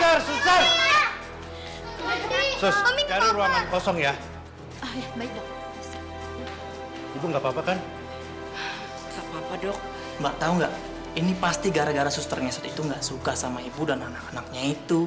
Suster! Sus, cari ruangan kosong ya. Ah ya, baik dok. Ibu nggak apa-apa kan? Gak apa-apa dok. Mbak tahu nggak? Ini pasti gara-gara suster ngesot itu nggak suka sama ibu dan anak-anaknya itu.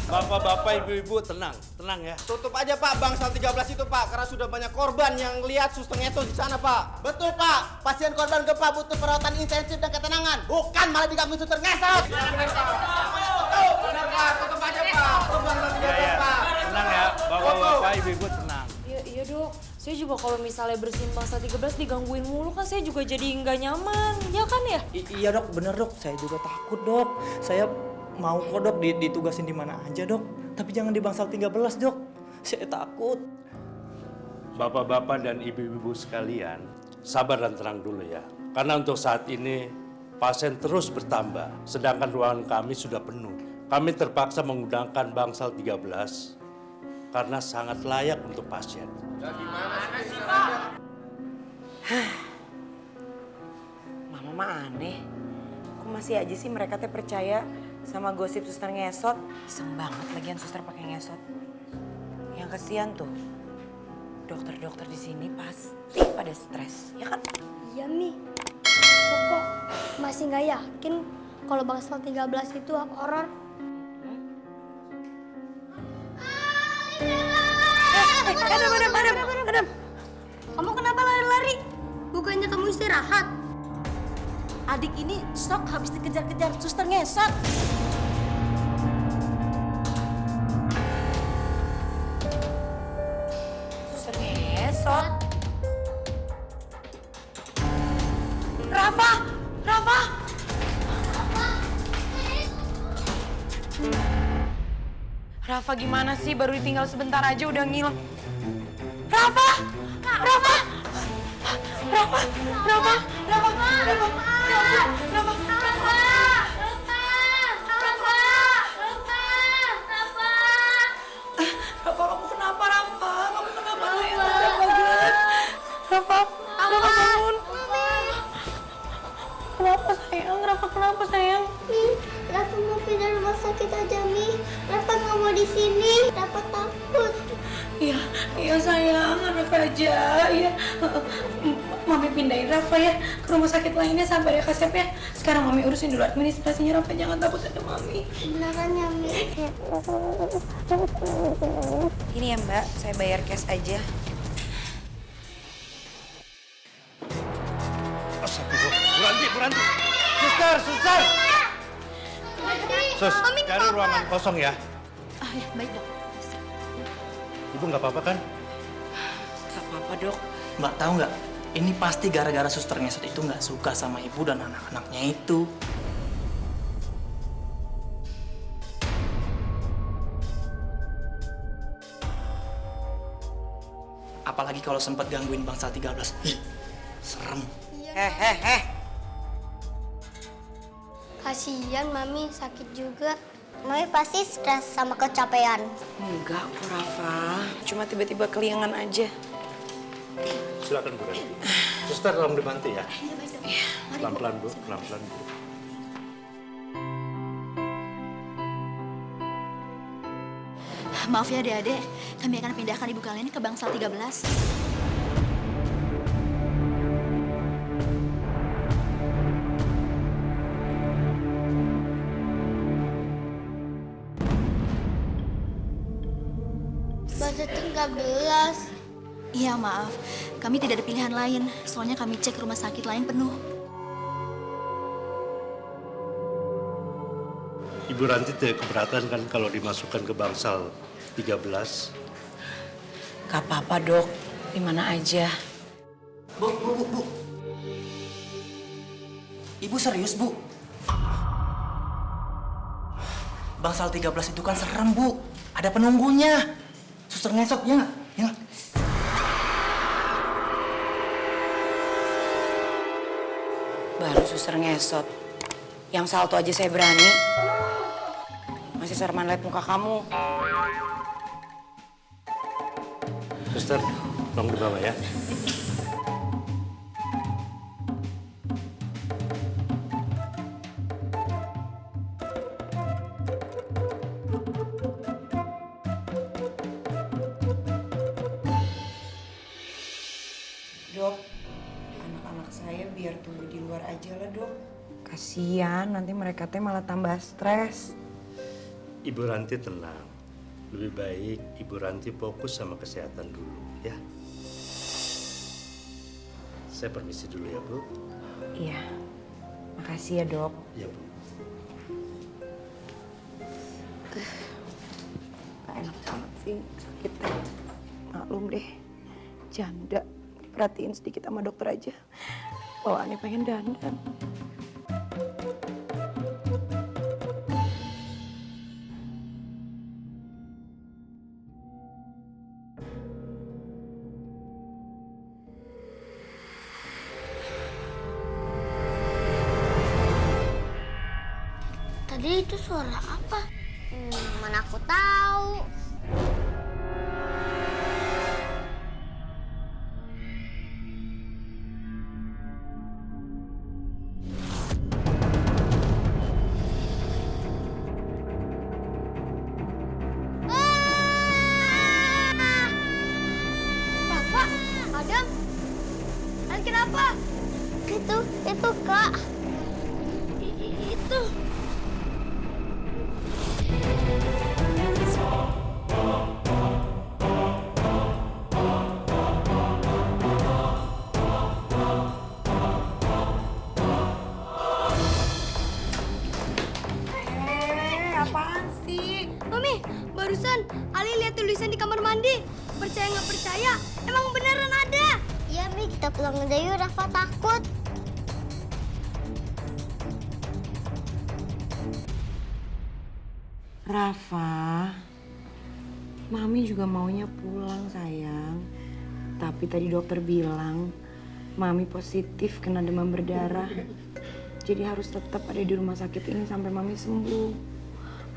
Bapak-bapak, ibu-ibu tenang ya. Tutup aja Pak, bangsal 13 itu Pak, karena sudah banyak korban yang lihat suster ngesot di sana Pak. Betul Pak, pasien korban gempa butuh perawatan intensif dan ketenangan, bukan malah diganggu suster ngesot. Benar Pak, tutup aja Pak, tutup bangsal 13 Pak. Tenang ya, bapak-bapak, ibu-ibu tenang. Iya dok, saya juga kalau misalnya bersihin bangsa 13 digangguin mulu kan saya juga jadi nggak nyaman, ya kan ya? Iya dok, bener dok. Saya juga takut dok. Saya mau kok dok ditugasin di mana aja dok. Tapi jangan di bangsal 13 dok. Saya takut. Bapak-bapak dan ibu-ibu sekalian, sabar dan tenang dulu ya. Karena untuk saat ini pasien terus bertambah, sedangkan ruangan kami sudah penuh. Kami terpaksa menggunakan bangsal 13 karena sangat layak untuk pasien. Mama mah aneh. Kok masih aja sih mereka teh percaya sama gosip suster ngesot? Iseng banget lagian suster pakai ngesot. Yang kasihan tuh, dokter-dokter di sini pasti pada stres, ya kan? Iya Mi, kok masih nggak yakin kalau bangsal 13 itu horor? Adam. Kamu kenapa lari-lari? Bukannya kamu istirahat? Adik ini shock habis dikejar-kejar suster ngesot. Suster ngesot? Rafa! Rafa gimana sih? Baru ditinggal sebentar aja udah ngilang. Rafa! Rafa, kamu kenapa, Rafa? Kamu kenapa sayang? Rafa, bangun. Kenapa sayang? Rafa, kenapa sayang? Rafa mau pindah rumah sakit aja Mi. Rafa nggak mau di sini. Rafa takut. Iya sayang, Rafa aja. Iya, Mami pindahin Rafa ya ke rumah sakit lainnya sampai ada kasep ya. Sekarang Mami urusin dulu administrasinya. Rafa jangan takut ada Mami. Beneran ya Mi? Ini ya Mbak, saya bayar cash aja. Bu Ranti. Suster! Sus, cari ruangan kosong ya. Ah ya, baik dok. Ibu nggak apa-apa kan? Gak apa-apa dok. Mbak tahu nggak? Ini pasti gara-gara suster ngesot itu nggak suka sama ibu dan anak-anaknya itu. Apalagi kalau sempat gangguin bangsal 13. Ih, serem. Kasihan Mami sakit juga. Mami pasti stres sama kecapean. Enggak kok Rafa, cuma tiba-tiba keliangan aja. Silakan Bu Ranti. Suster tolong dibantu ya. Pelan-pelan Bu, pelan-pelan Bu. Maaf ya adik-adik, kami akan pindahkan ibu kalian ke bangsal 13. Bangsal 13. Iya maaf, kami tidak ada pilihan lain. Soalnya kami cek rumah sakit lain penuh. Ibu Ranti tidak keberatan kan kalau dimasukkan ke bangsal 13? Gak apa-apa dok, di mana aja. Bu. Ibu serius, Bu? Bangsal 13 itu kan serem, Bu. Ada penunggunya. Suster ngesot, ya nggak? Ya nggak? Baru suster ngesot. Yang salto aja saya berani. Masih serman liat muka kamu. Suster, tolong dibawa ya. Dok, anak-anak saya biar tunggu di luar aja lah, Dok. Kasian, nanti mereka teh malah tambah stres. Ibu Ranti tenang. Lebih baik Ibu Ranti fokus sama kesehatan dulu, ya. Saya permisi dulu ya, Bu. Iya, makasih ya, Dok. Ya, Bu. Gak enak banget sih, sakit. Maklum deh, janda. Perhatiin sedikit sama dokter aja. Bawaannya pengen dandan. Tadi itu suara apa? Mana aku tahu. Rafa, Adam, kalian kenapa? Itu Kak. Itu. Apaan sih? Mami, barusan Ali lihat tulisan di kamar mandi. Percaya nggak percaya, emang beneran ada. Iya, Mi, kita pulang aja yuk. Rafa takut. Rafa, Mami juga maunya pulang, sayang. Tapi tadi dokter bilang, Mami positif kena demam berdarah. Jadi harus tetap ada di rumah sakit ini sampai Mami sembuh.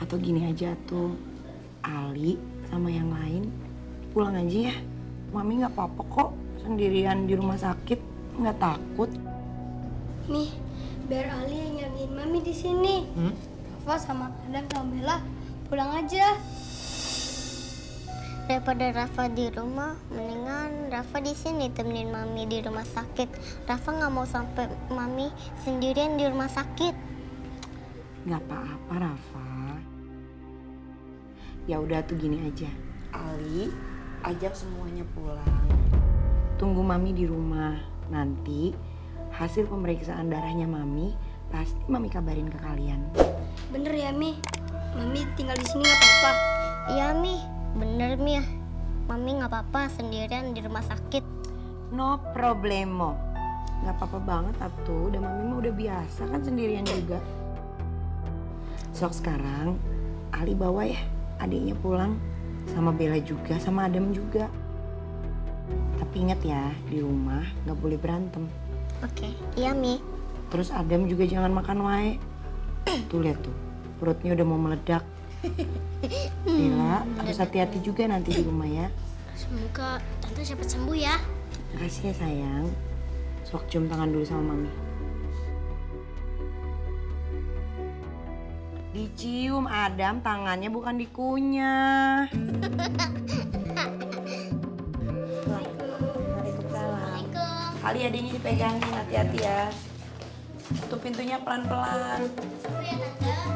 Atau gini aja tuh, Ali sama yang lain pulang aja ya. Mami nggak apa-apa kok sendirian di rumah sakit, nggak takut. Mi, biar Ali yang nyariin Mami di sini. Rafa sama Adam sama Bella pulang aja. Daripada Rafa di rumah, mendingan Rafa di sini temenin Mami di rumah sakit. Rafa nggak mau sampai Mami sendirian di rumah sakit. Nggak apa-apa, Rafa. Ya udah tuh gini aja, Ali ajak semuanya pulang. Tunggu Mami di rumah. Nanti hasil pemeriksaan darahnya Mami pasti Mami kabarin ke kalian. Bener ya, Mi? Mami tinggal di sini nggak apa-apa. Iya, Mi. Bener, Mi ya. Mami nggak apa-apa sendirian di rumah sakit. No problemo. Nggak apa-apa banget atuh. Udah Mami mah udah biasa kan sendirian juga. Sok sekarang Ali bawa ya adiknya pulang. Sama Bella juga, sama Adam juga. Tapi ingat ya, di rumah nggak boleh berantem. Oke, iya, Mi. Terus Adam juga jangan makan wae. Tuh lihat tuh, perutnya udah mau meledak. Bella, harus hati-hati juga nanti di rumah ya. Semoga Tante cepat sembuh ya. Makasih ya sayang. Sok cium tangan dulu sama Mami. Dicium Adam, tangannya bukan dikunyah. Waalaikumsalam. Kali adiknya dipegangin, hati-hati ya. Tutup pintunya pelan-pelan.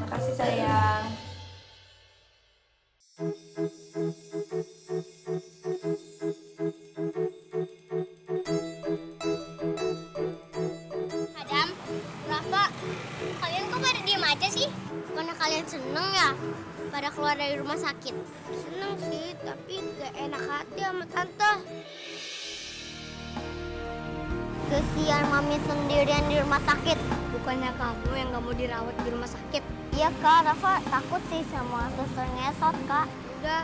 Makasih sayang. Adam, Rafa, kalian kok pada diem aja sih? Karena kalian seneng ya pada keluar dari rumah sakit? Seneng sih, tapi gak enak hati sama Tante. Kesian Mami sendirian di rumah sakit. Bukannya kamu yang gak mau dirawat di rumah sakit? Iya kak, Rafa takut sih sama suster ngesot kak. Udah,